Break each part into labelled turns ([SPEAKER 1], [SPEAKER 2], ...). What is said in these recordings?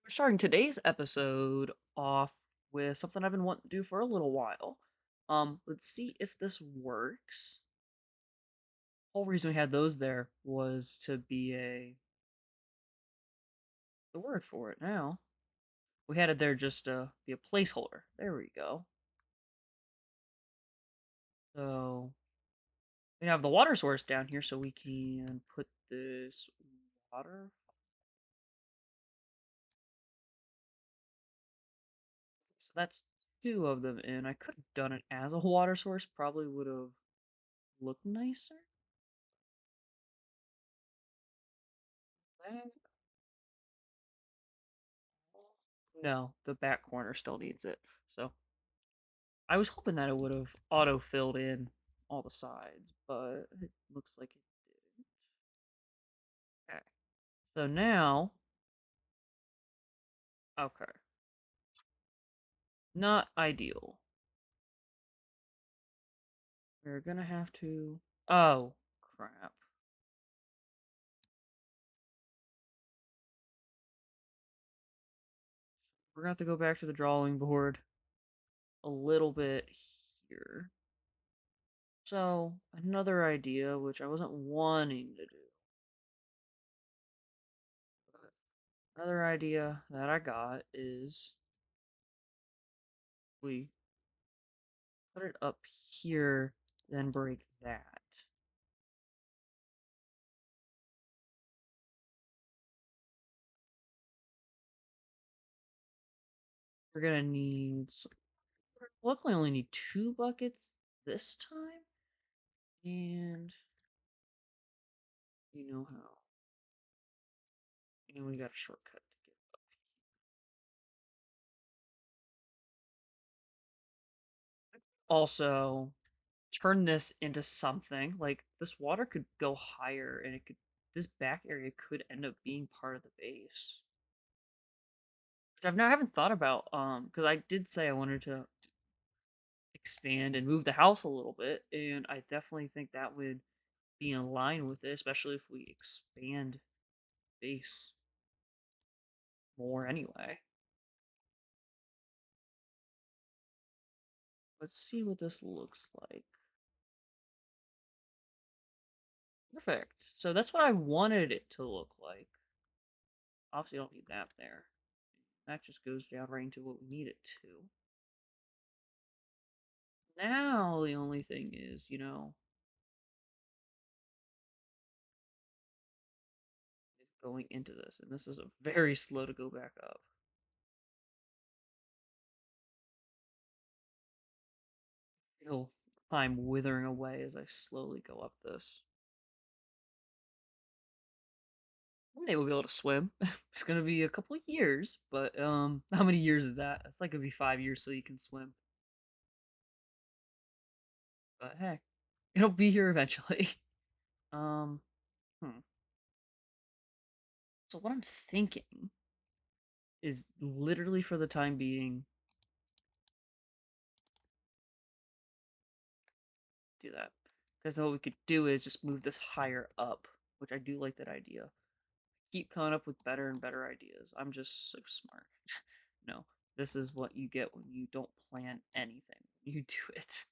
[SPEAKER 1] We're starting today's episode off with something I've been wanting to do for a little while. Let's see if this works. Whole reason we had those there was to be the word for it now. We had it there just to be a placeholder. There we go. So we have the water source down here, so we can put this water. So that's two of them in. I could have done it as a water source, probably would have looked nicer. That No, the back corner still needs it. So I was hoping that it would have auto filled in all the sides, but it looks like it did. Okay. So now, okay, not ideal. We're gonna have to. Oh, crap. We're gonna have to go back to the drawing board a little bit here. So, another idea, which I wasn't wanting to do, but another idea that I got is we put it up here, then break that. We're gonna need. Luckily, only need two buckets this time, and you know how. And we got a shortcut to get up. Also, turn this into something like this. Water could go higher, and it could. This back area could end up being part of the base. Which I've now haven't thought about. Because I did say I wanted to expand and move the house a little bit, and I definitely think that would be in line with it, especially if we expand base more anyway. Let's see what this looks like. Perfect. So that's what I wanted it to look like. Obviously, I don't need that there. That just goes down right into what we need it to. Now, the only thing is, going into this. And this is a very slow to go back up. Feel time withering away as I slowly go up this. One day we'll be able to swim. It's gonna be a couple of years, but how many years is that? It's like gonna be 5 years so you can swim. But hey, it'll be here eventually. Um, hmm. So what I'm thinking is literally for the time being, do that. Because what we could do is just move this higher up, which I do like that idea. Keep coming up with better and better ideas. I'm just so smart. No, this is what you get when you don't plan anything. You do it.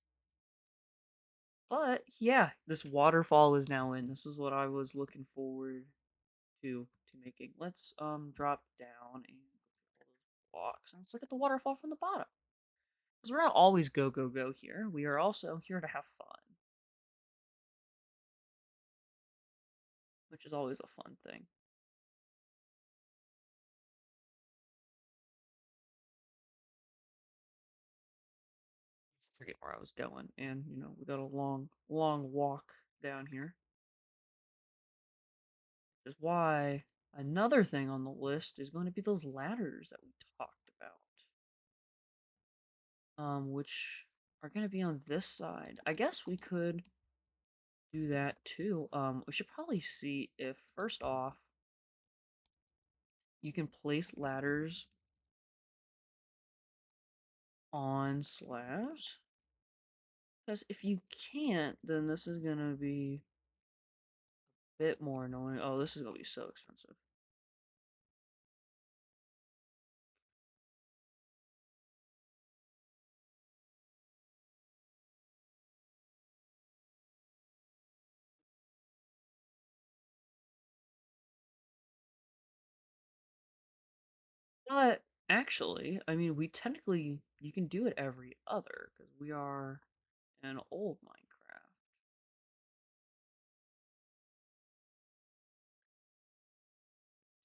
[SPEAKER 1] But yeah, this waterfall is now in. This is what I was looking forward to making. Let's drop down and all those blocks and let's look at the waterfall from the bottom. Because we're not always go go go here. We are also here to have fun, which is always a fun thing. Forget where I was going, and we got a long walk down here. Which is why another thing on the list is going to be those ladders that we talked about. Which are going to be on this side. I guess we could do that too. We should probably see if first off you can place ladders on slabs. Because if you can't, then this is gonna be a bit more annoying. Oh, this is gonna be so expensive. But actually, I mean, we technically you can do it every other because we are in old Minecraft.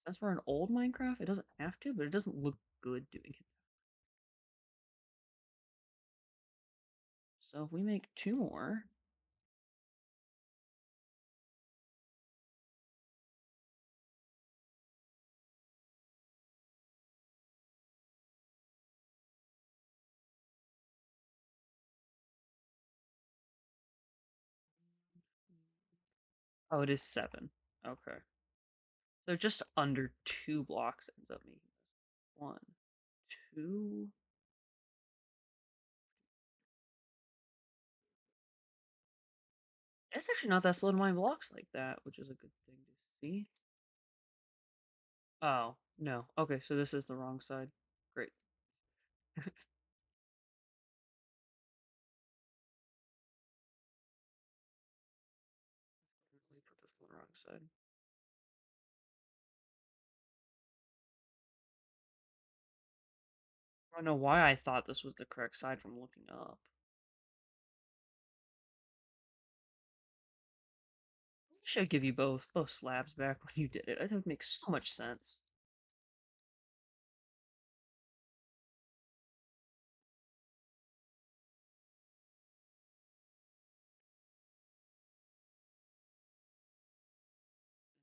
[SPEAKER 1] Since we're in old Minecraft, it doesn't have to, but it doesn't look good doing it. So if we make two more, oh, it is seven. Okay. So just under 2 blocks ends up making this. One, two. It's actually not that slow to mine blocks like that, which is a good thing to see. Oh, no. Okay, so this is the wrong side. Great. Let me put this on the wrong side. I don't know why I thought this was the correct side from looking up. I should give you both slabs back when you did it. I think it makes so much sense.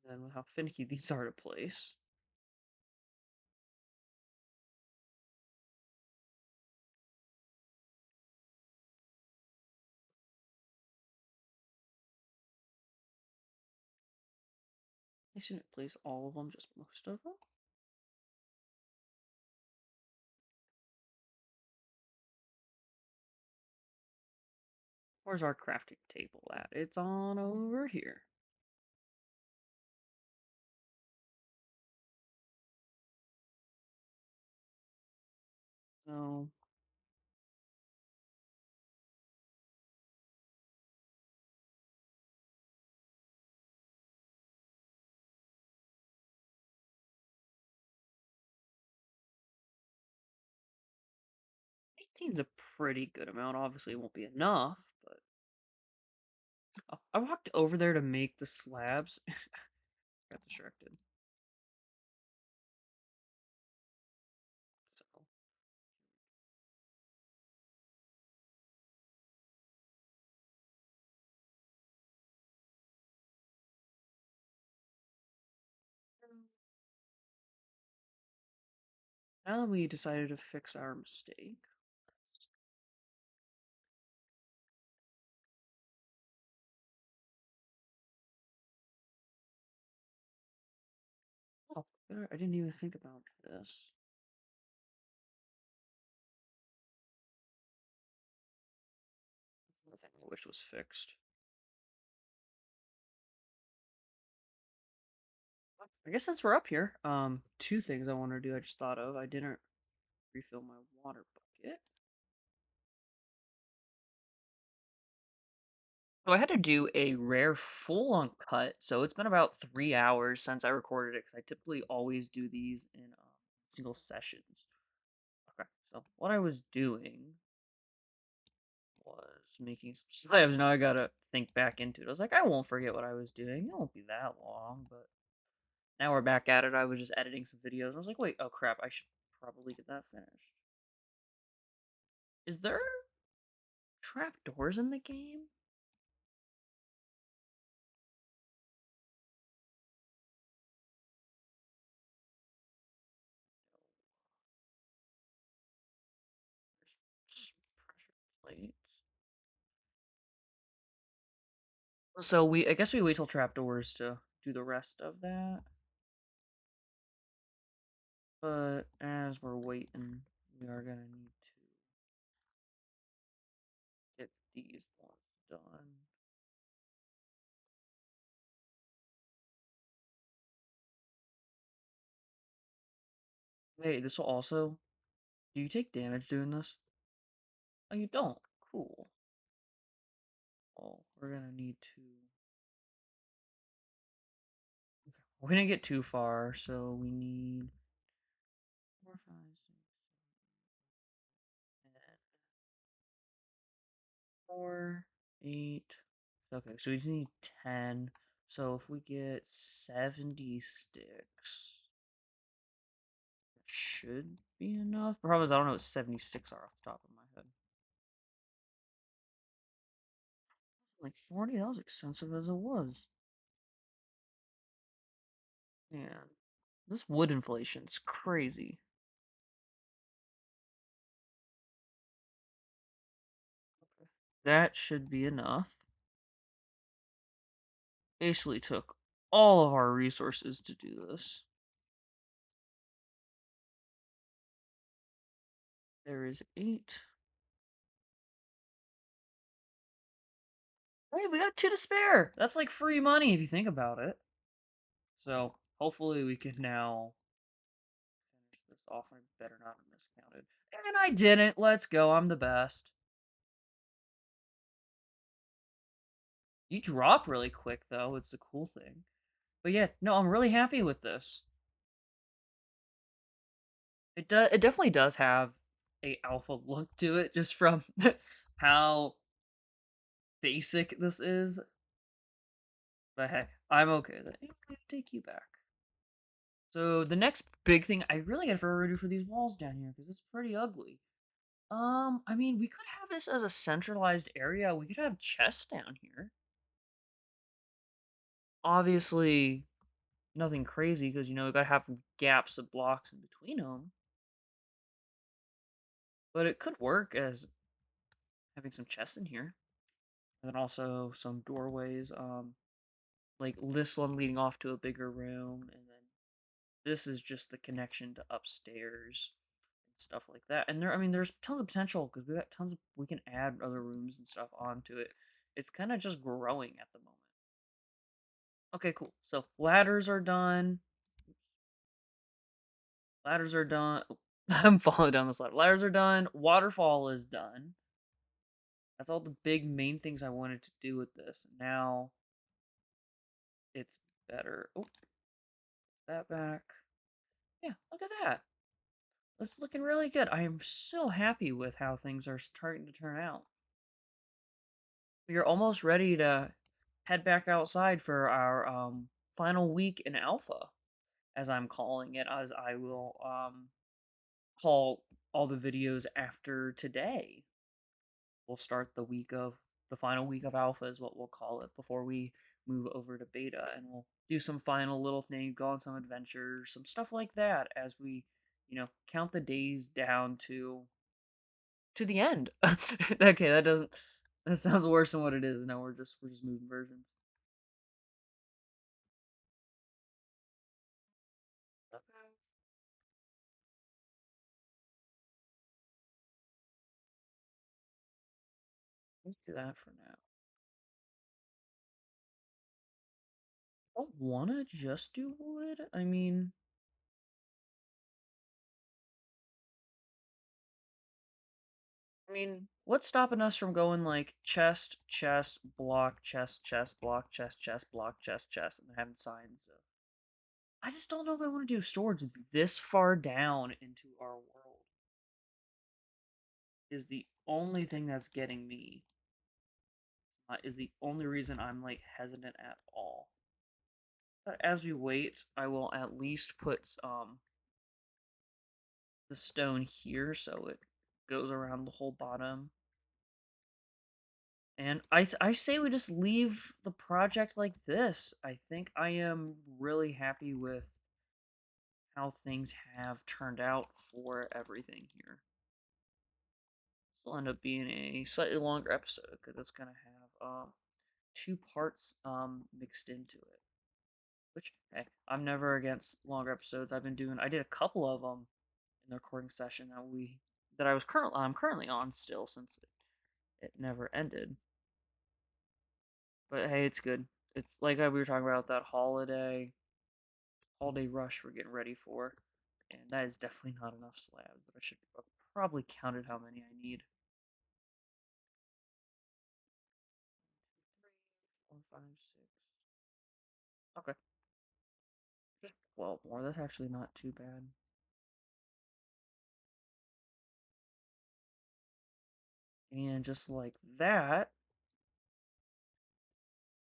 [SPEAKER 1] And then how finicky these are to place. I shouldn't place all of them, just most of them. Where's our crafting table at? It's on over here. So, 18's a pretty good amount. Obviously, it won't be enough, but oh, I walked over there to make the slabs. Got distracted. So, now that we decided to fix our mistake, oh, I didn't even think about this. Another thing I wish was fixed. I guess since we're up here, two things I want to do. I just thought of. I didn't refill my water bucket. So I had to do a rare full-on cut. So it's been about 3 hours since I recorded it because I typically always do these in single sessions. Okay, so what I was doing was making some slabs. Now I gotta think back into it. I was like, I won't forget what I was doing. It won't be that long, but now we're back at it. I was just editing some videos. I was like, wait, oh crap, I should probably get that finished. Is there trapdoors in the game? There's pressure plates. So I guess we wait till trapdoors to do the rest of that. But as we're waiting, we are gonna need to get these ones done. Wait, this will also. Do you take damage doing this? Oh, you don't. Cool. Well, we're gonna need to. Okay. We're gonna get too far, so we need 4, 5, 6, 10, 4, 8. Okay, so we just need 10. So if we get 70 sticks, that should be enough. The problem is I don't know what 76 are off the top of my head. Like 40, that was expensive as it was. Man, this wood inflation's crazy. Okay. That should be enough. Basically took all of our resources to do this. There is 8. Hey, we got 2 to spare. That's like free money if you think about it. So hopefully we can now finish this off. I better not have miscounted. And I didn't. Let's go. I'm the best. You drop really quick though. It's a cool thing. But yeah, no, I'm really happy with this. It definitely does have a alpha look to it just from how basic this is. But hey, I'm okay with it. I'm gonna take you back. So the next big thing I really gotta figure out what to do for these walls down here because it's pretty ugly. I mean, we could have this as a centralized area. We could have chests down here. Obviously, nothing crazy because we gotta have gaps of blocks in between them. But it could work as having some chests in here, and then also some doorways. Like this one leading off to a bigger room, and then this is just the connection to upstairs and stuff like that. And I mean, there's tons of potential because we got tons of, we can add other rooms and stuff onto it. It's kind of just growing at the moment. Okay, cool. So ladders are done. Ladders are done. I'm falling down this ladder. Ladders are done. Waterfall is done. That's all the big main things I wanted to do with this. Now it's better. Oh, that back. Yeah, look at that. It's looking really good. I am so happy with how things are starting to turn out. We are almost ready to head back outside for our final week in alpha, as I'm calling it, as I will call all the videos after today. We'll start the final week of alpha is what we'll call it before we move over to beta, and we'll do some final little things, go on some adventures, some stuff like that as we, count the days down to the end. Okay, that sounds worse than what it is. No, we're just moving versions. Okay. Let's do that for now. I don't wanna just do wood. I mean, what's stopping us from going like chest, chest, block, chest, chest, block, chest, chest, block, chest, chest, and having signs of. I just don't know if I want to do storage this far down into our world. Is the only thing that's getting me. Is the only reason I'm like hesitant at all. But as we wait, I will at least put the stone here so it goes around the whole bottom. And I say we just leave the project like this. I think I am really happy with how things have turned out for everything here. This will end up being a slightly longer episode because it's gonna have 2 parts mixed into it. Which hey, I'm never against longer episodes. I did a couple of them in the recording session that I'm currently on still since it never ended. But hey, it's good. It's like we were talking about that holiday rush we're getting ready for, and that is definitely not enough slabs. But I should have probably counted how many I need. 3, 4, 5, 6. Okay, just 12 more. That's actually not too bad. And just like that,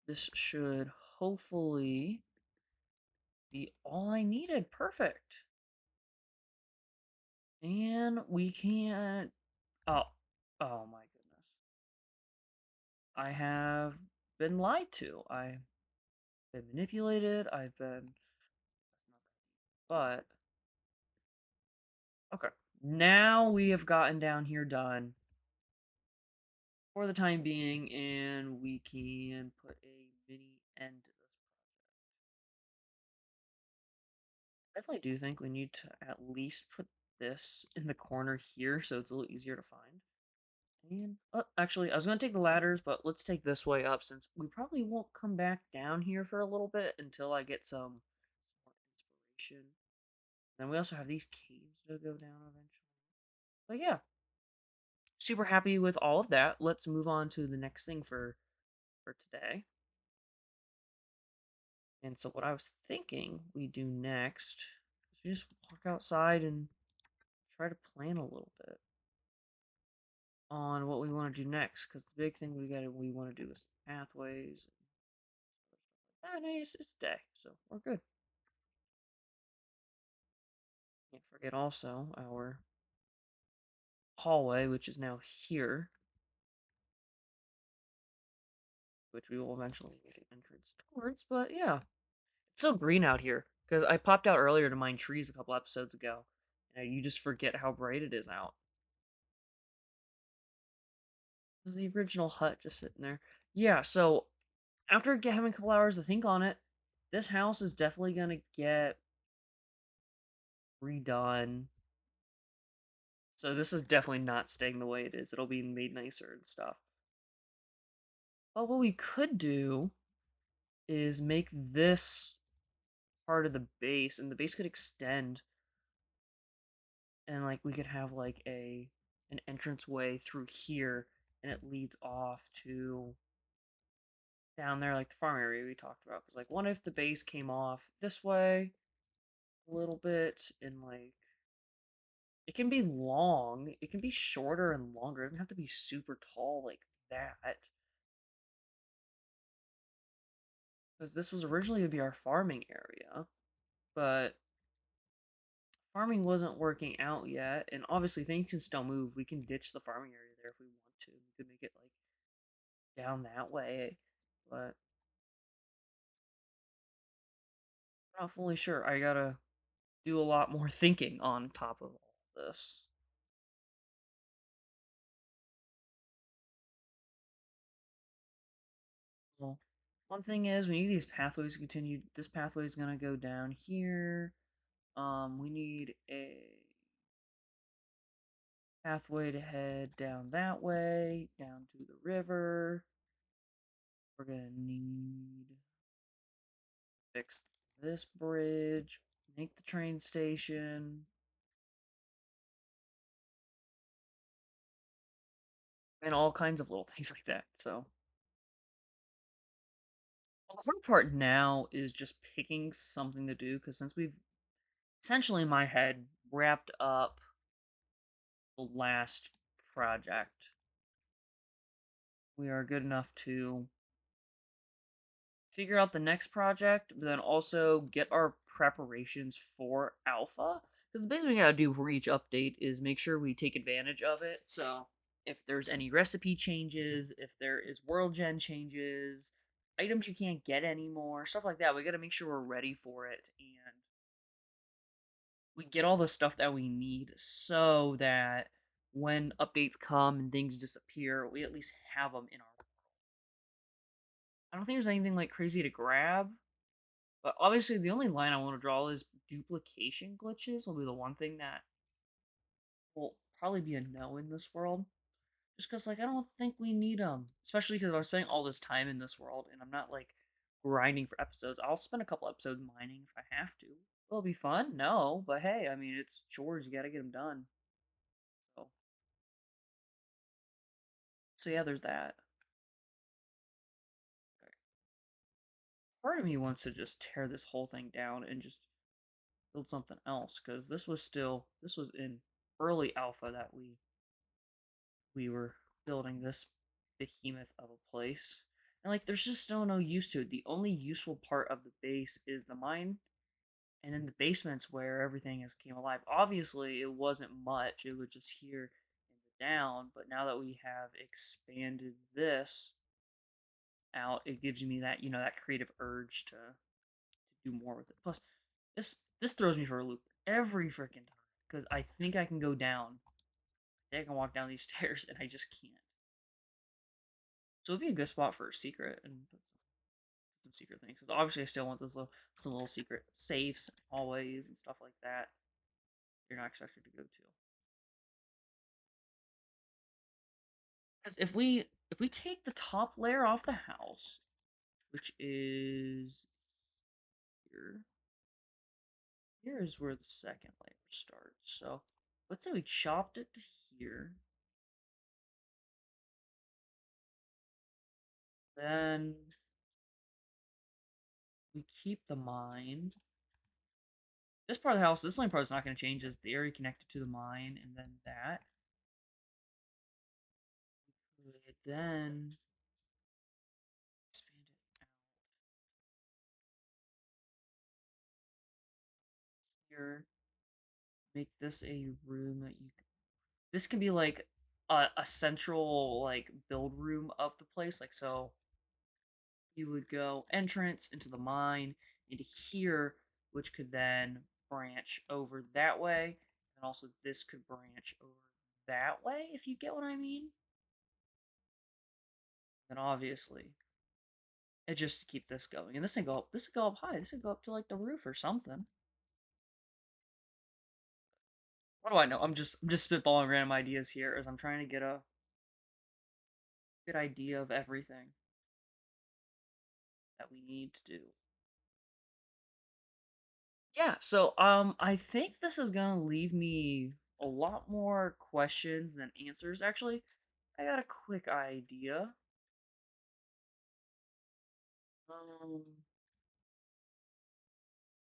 [SPEAKER 1] this should hopefully be all I needed. Perfect. And we can. Oh, oh my goodness. I have been lied to. I've been manipulated. I've been. But, okay. Now we have gotten down here done for the time being, and we can put a mini end to this. I definitely do think we need to at least put this in the corner here so it's a little easier to find. And actually, I was gonna take the ladders, but let's take this way up since we probably won't come back down here for a little bit until I get some more inspiration. Then we also have these caves to go down eventually. But yeah, super happy with all of that. Let's move on to the next thing for today. And so what I was thinking we do next is we just walk outside and try to plan a little bit on what we want to do next. Because the big thing we want to do is pathways and it's day, so we're good. Can't forget also our hallway, which is now here, which we will eventually make an entrance towards. But yeah, it's so green out here because I popped out earlier to mine trees a couple episodes ago, and you just forget how bright it is out. There's the original hut just sitting there. Yeah, so after having a couple hours to think on it, this house is definitely gonna get redone. So this is definitely not staying the way it is. It'll be made nicer and stuff. But what we could do is make this part of the base, and the base could extend, and like we could have like an entrance way through here, and it leads off to down there, like the farm area we talked about. Because like, what if the base came off this way a little bit, and like it can be long, it can be shorter and longer. It doesn't have to be super tall like that. Because this was originally going to be our farming area, but farming wasn't working out yet, and obviously things can still move. We can ditch the farming area there if we want to. We could make it like down that way, but I'm not fully sure. I gotta do a lot more thinking on top of all this. Well, one thing is we need these pathways to continue. This pathway is gonna go down here. We need a pathway to head down that way, down to the river. We're gonna need fix this bridge, make the train station, and all kinds of little things like that. So the hard part now is just picking something to do because since we've essentially in my head wrapped up the last project, we are good enough to figure out the next project, but then also get our preparations for alpha. Because the basic thing we gotta do for each update is make sure we take advantage of it. So if there's any recipe changes, if there is world gen changes, items you can't get anymore, stuff like that, we gotta make sure we're ready for it and we get all the stuff that we need so that when updates come and things disappear, we at least have them in our. I don't think there's anything like crazy to grab. But obviously, the only line I want to draw is duplication glitches will be the one thing that will probably be a no in this world. Just because, like, I don't think we need them. Especially because I'm spending all this time in this world and I'm not, like, grinding for episodes. I'll spend a couple episodes mining if I have to. Will it be fun? No. But hey, I mean, it's chores. You gotta get them done. So, so yeah, there's that. Okay. Part of me wants to just tear this whole thing down and just build something else because this was in early alpha that we were building this behemoth of a place. And like there's just still no use to it. The only useful part of the base is the mine, and then the basement's where everything has came alive. Obviously, it wasn't much. It was just here in the down, but now that we have expanded this out, it gives me that, that creative urge to do more with it. Plus, this throws me for a loop every freaking time because I think I can go down. I think I can walk down these stairs and I just can't. So it'd be a good spot for a secret and put some secret things. Because obviously I still want those some little secret safes, hallways, and stuff like that. You're not expected to go to. Because if we take the top layer off the house, which is here, here is where the second layer starts. So let's say we chopped it to here. Then we keep the mine. This part of the house, this only part is not going to change is the area connected to the mine, and then that. Then expand it out here. Make this a room that you. This can be like a central like build room of the place. Like so, you would go entrance into the mine into here, which could then branch over that way, and also this could branch over that way. If you get what I mean. Then obviously it just to keep this going. And this thing go up. This could go up high. This could go up to like the roof or something. What do I know? I'm just spitballing random ideas here as I'm trying to get a good idea of everything that we need to do. Yeah, so I think this is gonna leave me a lot more questions than answers. Actually, I got a quick idea. Um,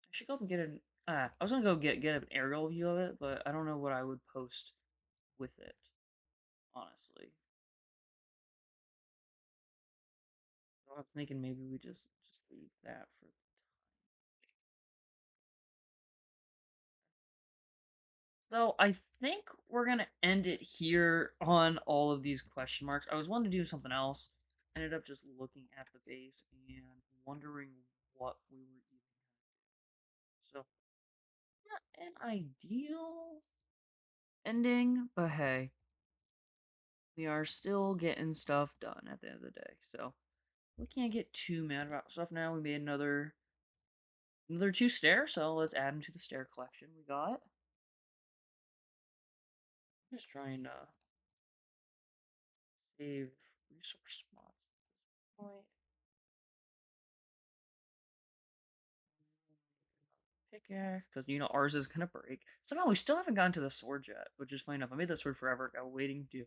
[SPEAKER 1] I should go up and get an. I was gonna go get an aerial view of it, but I don't know what I would post with it, honestly. So I'm thinking maybe we just leave that for. So I think we're gonna end it here on all of these question marks. I was wanting to do something else. Ended up just looking at the base and wondering what we were even. So not an ideal ending, but hey, we are still getting stuff done at the end of the day. So we can't get too mad about stuff now. We made another two stairs, so let's add them to the stair collection we got. Just trying to save resource spots at this point. Pickaxe, because ours is gonna break. Somehow we still haven't gotten to the sword yet, which is funny enough. I made that sword forever ago, waiting to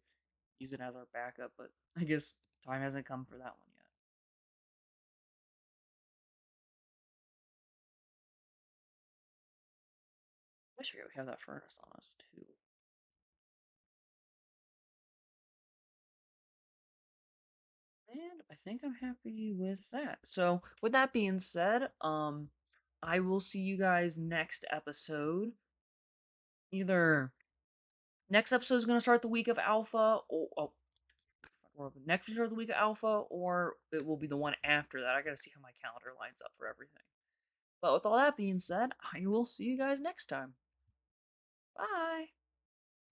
[SPEAKER 1] use it as our backup, but I guess time hasn't come for that one yet. I wish we have that furnace on us too. And I think I'm happy with that. So with that being said, I will see you guys next episode. Either next episode is gonna start the week of alpha, or next week or the week of alpha, or it will be the one after that. I gotta see how my calendar lines up for everything. But with all that being said, I will see you guys next time. Bye.